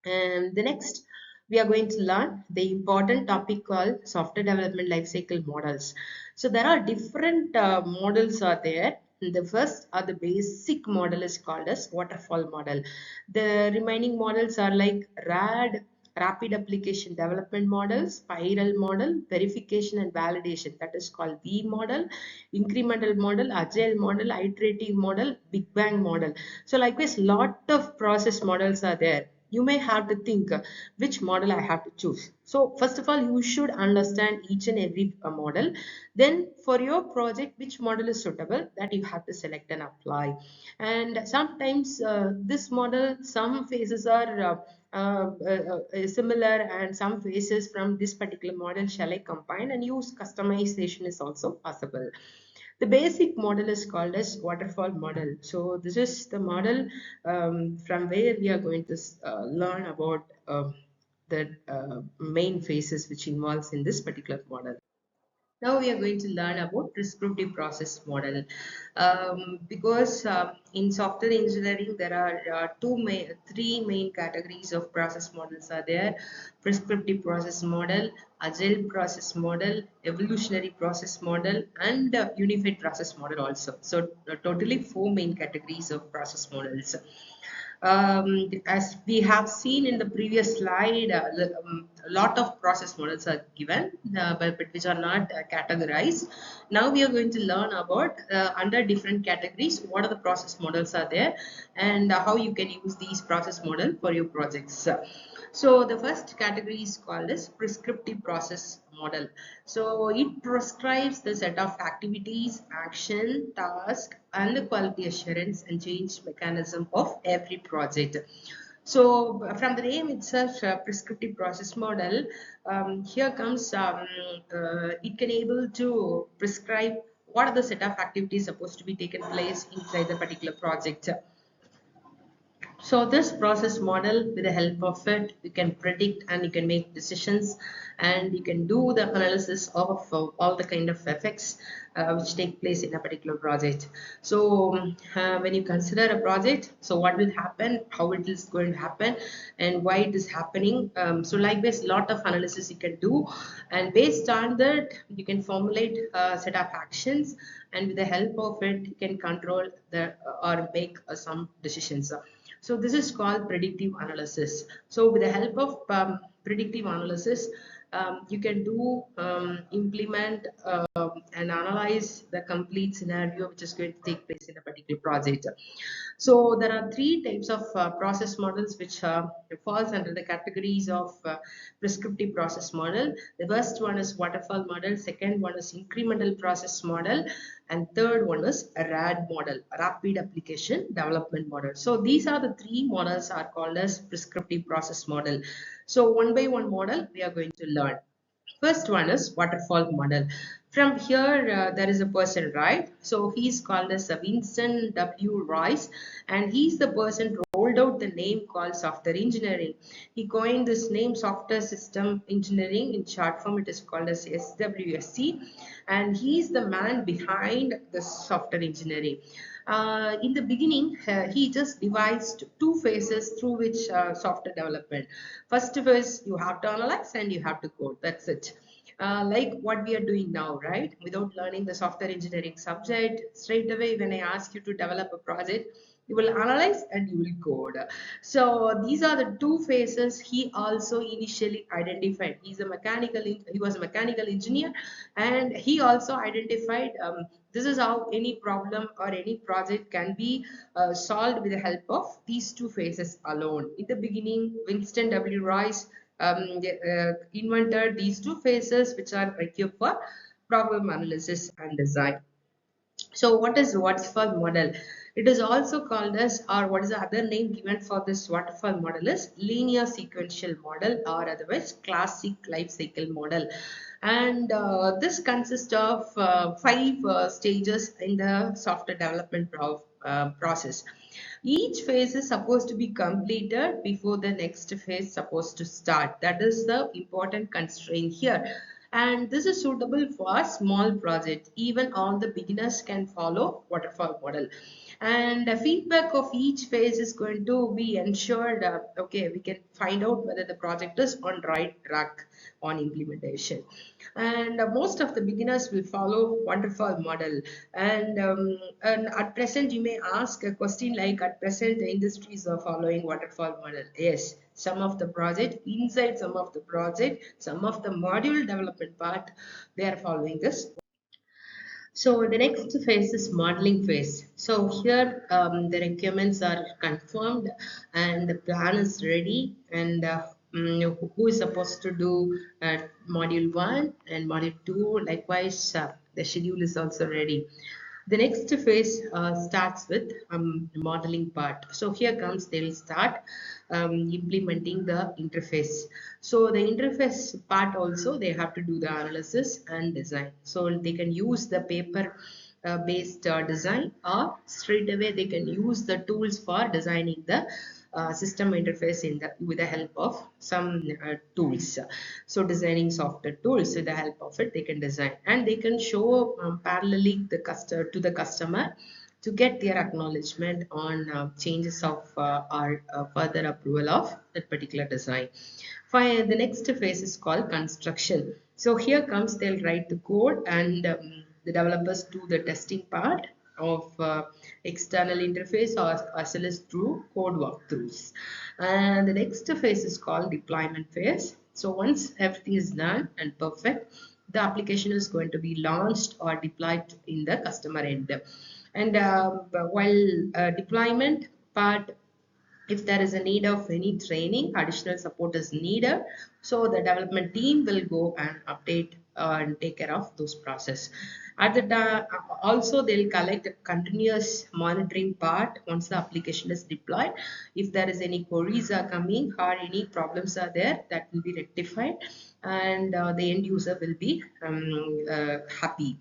And the next, we are going to learn the important topic called software development lifecycle models. So there are different models are there. The first or the basic model is called as waterfall model. The remaining models are like RAD, rapid application development model, spiral model, verification and validation, that is called V model, incremental model, agile model, iterative model, big bang model. So likewise, lot of process models are there. You may have to think which model I have to choose. So first of all, you should understand each and every model. Then for your project, which model is suitable, that you have to select and apply. And sometimes this model, some phases are similar, and some phases from this particular model shall I combine, and use customization is also possible. The basic model is called as waterfall model. So this is the model from where we are going to learn about the main phases which involves in this particular model. Now we are going to learn about prescriptive process model. Because in software engineering there are three main categories of process models are there: prescriptive process model, agile process model, evolutionary process model, and unified process model also. So totally four main categories of process models. As we have seen in the previous slide, a lot of process models are given, but which are not categorized. Now we are going to learn about under different categories what are the process models are there, and how you can use these process model for your projects. So the first category is called as prescriptive process model. So it prescribes the set of activities, action, task, and the quality assurance and change mechanism of every project. So from the name itself, prescriptive process model, here comes it can able to prescribe what are the set of activities supposed to be taken place inside the particular project. So this process model, with the help of it, you can predict and you can make decisions, and you can do the analysis of all the kind of effects which take place in a particular project. So when you consider a project, so what will happen, how it is going to happen, and why it is happening. So likewise, lot of analysis you can do, and based on that, you can formulate a set of actions, and with the help of it, you can control the or make some decisions. So this is called predictive analysis. So with the help of predictive analysis, you can do implement and analyze the complete scenario which is going to take place in a particular project. So there are three types of process models which falls under the categories of prescriptive process model. The first one is waterfall model, second one is incremental process model, and third one is a RAD model, rapid application development model. So these are the three models are called as prescriptive process model. So one by one model we are going to learn. First one is waterfall model. From here, there is a person, right? So he's called as Winston W. Royce, and he's the person rolled out the name called software engineering. He coined this name, software system engineering. In short form, it is called as SWSC, and he's the man behind the software engineering. In the beginning, he just devised two phases through which software development. First phase, you have to analyze and you have to code. That's it. Like what we are doing now, right? Without learning the software engineering subject, straight away when I ask you to develop a project, you will analyze and you will code. So these are the two phases he also initially identified. He was a mechanical engineer, and he also identified this is how any problem or any project can be solved with the help of these two phases alone. In the beginning, Winston W. Royce invented these two phases which are required for problem analysis and design. So what is waterfall model? It is also called as, or what is the other name given for this waterfall model is linear sequential model, or otherwise classic life cycle model. And this consists of five stages in the software development process. Each phase is supposed to be completed before the next phase supposed to start. That is the important constraint here. and this is suitable for small projects. Even all the beginners can follow waterfall model, and the feedback of each phase is going to be ensured. Okay, we can find out whether the project is on right track on implementation. And most of the beginners will follow waterfall model. And at present you may ask a question like, at present the industries are following waterfall model. Yes, some of the project, inside some of the project, some of the module development part, they are following this. So the next phase is modeling phase. So here the requirements are confirmed and the plan is ready, and who is supposed to do module 1 and module 2. Likewise, the schedule is also ready. The next phase starts with modeling part. So here comes, they will start implementing the interface. So the interface part also, they have to do the analysis and design. So they can use the paper based design, or straight away they can use the tools for designing the system interface with the help of some tools. So designing software tools, with the help of it they can design, and they can show parallelly to the customer to get their acknowledgement on changes of or further approval of that particular design. Fine. The next phase is called construction. So here comes, they'll write the code, and the developers do the testing part of external interface, or as well as through code walkthroughs. And the next phase is called deployment phase. So once everything is done and perfect, the application is going to be launched or deployed in the customer end. And while deployment part, if there is a need of any training, additional support is needed, so the development team will go and update and take care of those process. At the time, also they'll collect continuous monitoring part once the application is deployed. If there is any queries are coming or any problems are there, that will be rectified, and the end user will be happy.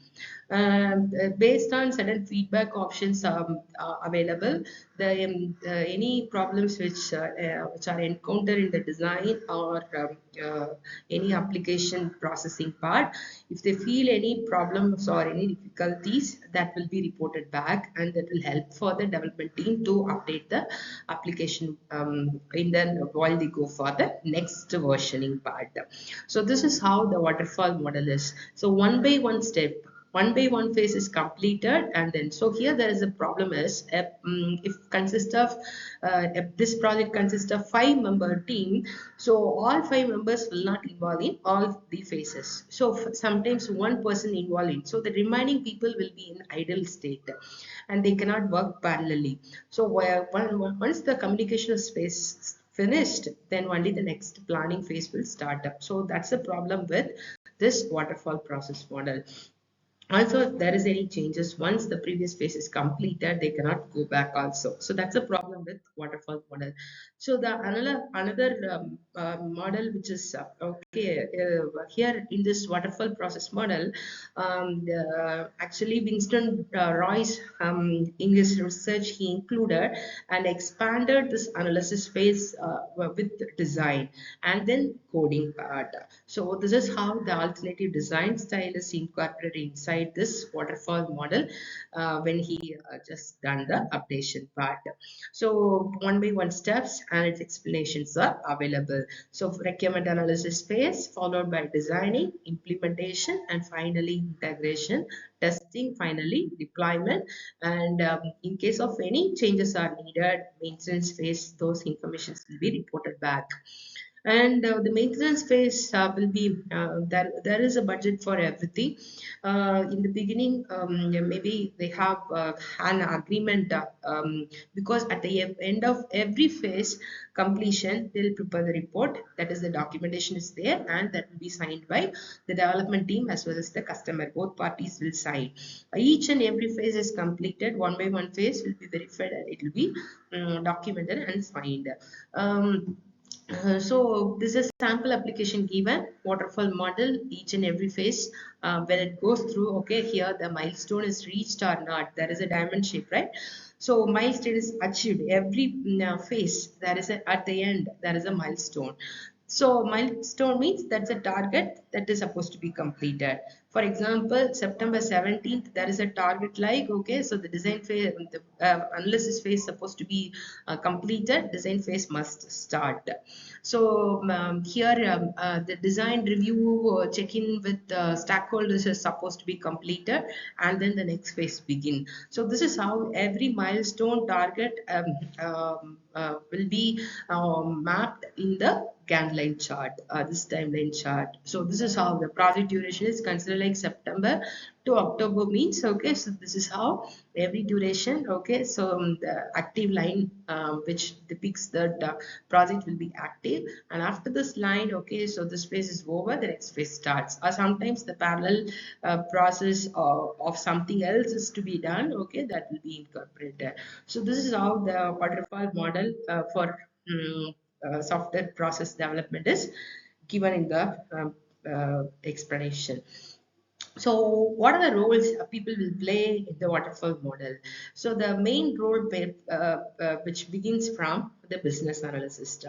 Based on certain feedback options available, any problems which are encountered in the design or any application processing part, if they feel any problems or any difficulties, that will be reported back, and that will help for the development team to update the application in then while they go for the next versioning part. So this is how the waterfall model is. So one by one step, one by one phase is completed, and then so here there is a problem is if consist of if this project consists of 5-member team, so all 5 members will not involve in all the phases. So sometimes one person involved in, so the remaining people will be in idle state and they cannot work parallelly. So once the communication space finished, then only the next planning phase will start up. So that's the problem with this waterfall process model. Also, if there is any changes, once the previous phase is completed, they cannot go back also. So that's a problem with waterfall model. So the another model which is okay here in this waterfall process model, actually Winston Royce in his research, he included and expanded this analysis phase with design and then coding part. So this is how the alternative design style is incorporated inside this waterfall model when he just done the updation part. So one by one steps and its explanations are available. So requirement analysis phase followed by designing, implementation, and finally integration, testing, finally deployment. And in case of any changes are needed, maintenance phase, those informations will be reported back. And the maintenance phase will be there is a budget for everything. In the beginning, maybe they have an agreement because at the end of every phase completion, they'll prepare the report, that is the documentation is there, and that will be signed by the development team as well as the customer. Both parties will sign. Each and every phase is completed, one by one phase will be verified and it will be documented and signed. So this is sample application given, waterfall model, each and every phase when it goes through. Okay, here the milestone is reached or not, there is a diamond shape, right? So milestone is achieved every phase, there is at the end there is a milestone. So milestone means that's a target that is supposed to be completed. For example, September 17th, there is a target like, okay, so the design phase, the analysis phase is supposed to be completed, design phase must start. So here the design review check-in with stakeholders is supposed to be completed, and then the next phase begin. So this is how every milestone target will be mapped in the Gantt line chart, this timeline chart. So this is how the project duration is considered like September to October means, okay, so this is how every duration, okay, so the active line which depicts that project will be active, and after this line, okay, so this phase is over, the next phase starts, or sometimes the parallel process of something else is to be done, okay, that will be incorporated. So this is how the waterfall model for software process development is given in the explanation. So what are the roles people will play in the waterfall model? So the main role which begins from the business analyst.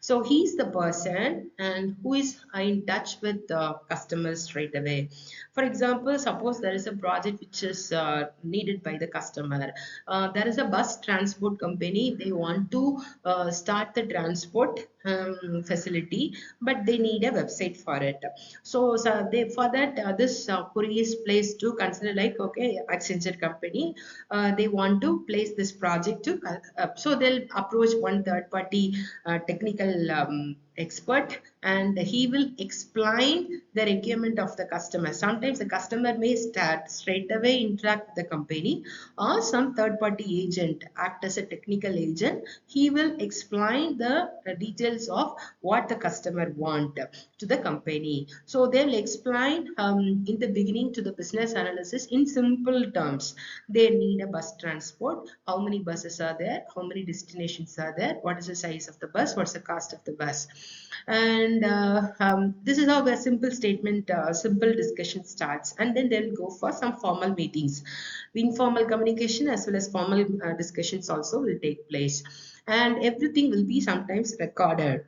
So he's the person and who is in touch with the customers straight away. For example, suppose there is a project which is needed by the customer. There is a bus transport company. They want to start the transport facility, but they need a website for it. So they for that this query is placed to consider like, okay, Accenture company, they want to place this project to so they'll approach one third party technical expert, and he will explain the requirement of the customer. Sometimes the customer may start straight away interact with the company, or some third party agent act as a technical agent. He will explain the details of what the customer want to the company. So they'll explain in the beginning to the business analysis in simple terms. They need a bus transport, how many buses are there, how many destinations are there, what is the size of the bus, what's the cost of the bus. And this is how a simple statement, simple discussion starts, and then they'll go for some formal meetings. Informal communication as well as formal discussions also will take place, and everything will be sometimes recorded.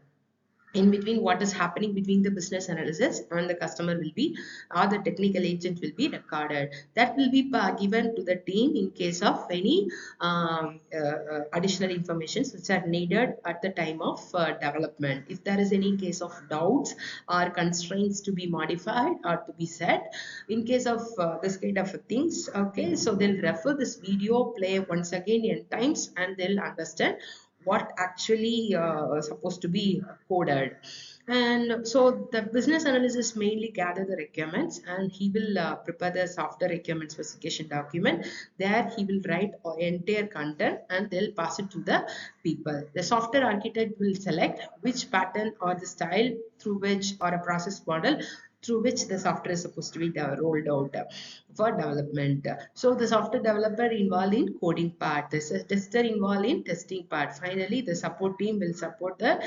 In between, what is happening between the business analysis and the customer will be, or the technical agent will be recorded. That will be given to the team in case of any additional information which are needed at the time of development. If there is any case of doubts or constraints to be modified or to be set, in case of this kind of things, okay, so they'll refer this video, play once again in times, and they'll understand what actually supposed to be coded. And so the business analyst mainly gather the requirements, and he will prepare the software requirement specification document. There he will write entire content, and they'll pass it to the people. The software architect will select which pattern or the style through which, or a process model through which the software is supposed to be rolled out for development. So the software developer involved in coding part, the tester involved in testing part. Finally, the support team will support the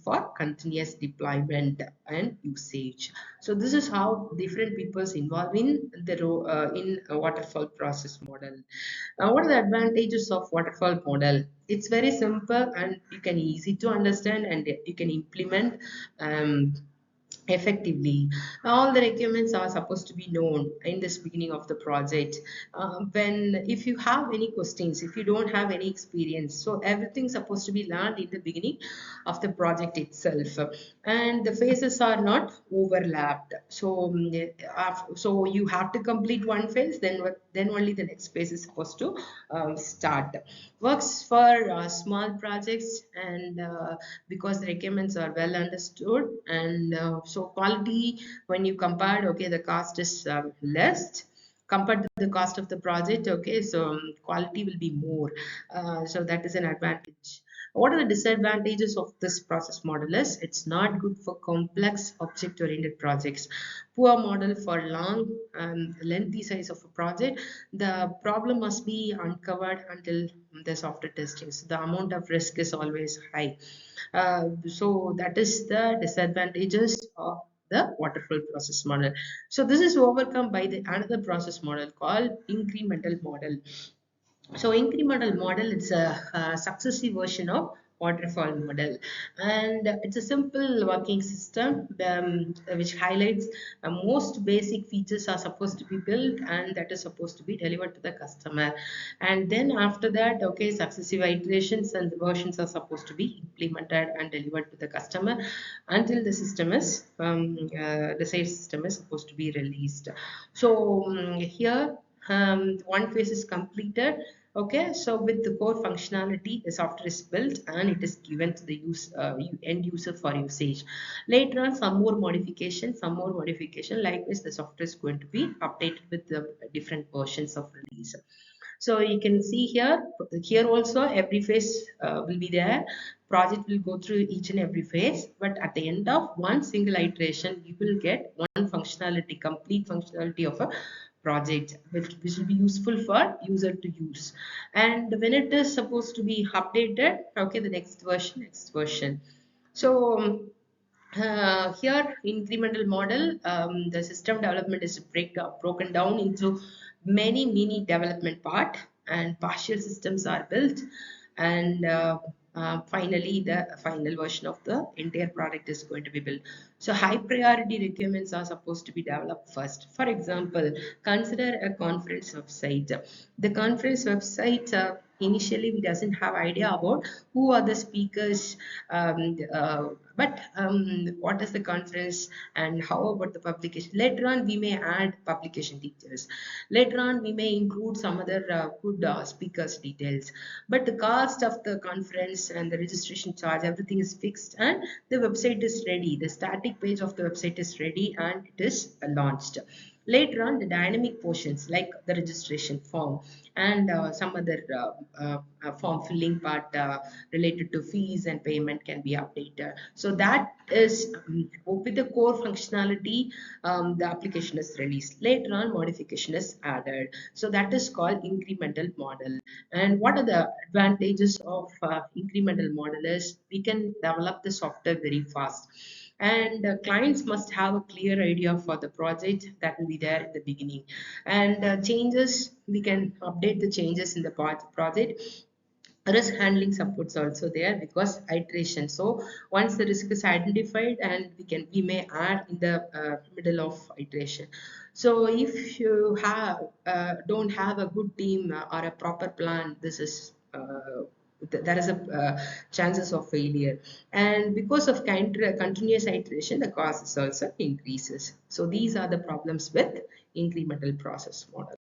for continuous deployment and usage. So this is how different people's involved in the in a waterfall process model. What are the advantages of waterfall model? It's very simple and you can easy to understand, and you can implement effectively. All the requirements are supposed to be known in this beginning of the project. When if you have any questions, if you don't have any experience, so everything's supposed to be learned in the beginning of the project itself, and the phases are not overlapped. So so you have to complete one phase, then only the next phase is supposed to start. Works for small projects, and because the requirements are well understood, and so quality, when you compare, okay, the cost is less compared to the cost of the project, okay, so quality will be more, so that is an advantage. What are the disadvantages of this process model is it's not good for complex object oriented projects, poor model for long and lengthy size of a project. The problem must be uncovered until the software testing, so the amount of risk is always high. So that is the disadvantages of the waterfall process model. So this is overcome by the another process model called incremental model. So incremental model, it's a successive version of waterfall model. And it's a simple working system, which highlights most basic features are supposed to be built and that is supposed to be delivered to the customer. And then after that, okay, successive iterations and the versions are supposed to be implemented and delivered to the customer until the system is the sales system is supposed to be released. So here one phase is completed. Okay, so with the core functionality, the software is built and it is given to the end user for usage. Later on, some more modification. Likewise, the software is going to be updated with the different versions of release. So you can see here also every phase will be there. Project will go through each and every phase, but at the end of one single iteration, you will get one functionality, complete functionality of a project, which will be useful for user to use. And when it is supposed to be updated, okay, the next version. So here incremental model, the system development is broken down into many mini development part, and partial systems are built, and finally the final version of the entire product is going to be built. So high priority requirements are supposed to be developed first. For example, consider a conference website. The conference website, initially we doesn't have idea about who are the speakers, but what is the conference and how about the publication. Later on we may add publication details. Later on we may include some other good speakers details, but the cost of the conference and the registration charge, everything is fixed, and the website is ready, the static page of the website is ready and it is launched. Later on, the dynamic portions like the registration form and some other form filling part related to fees and payment can be updated. So that is with the core functionality, the application is released. Later on, modification is added. So that is called incremental model. And what are the advantages of incremental model is we can develop the software very fast, and clients must have a clear idea for the project that will be there in the beginning, and changes we can update the changes in the project. Risk handling supports also there because iteration. So once the risk is identified, and we may add in the middle of iteration. So if you don't have a good team or a proper plan, this is there is a chances of failure, and because of continuous iteration the cost is also increases. So these are the problems with incremental process model.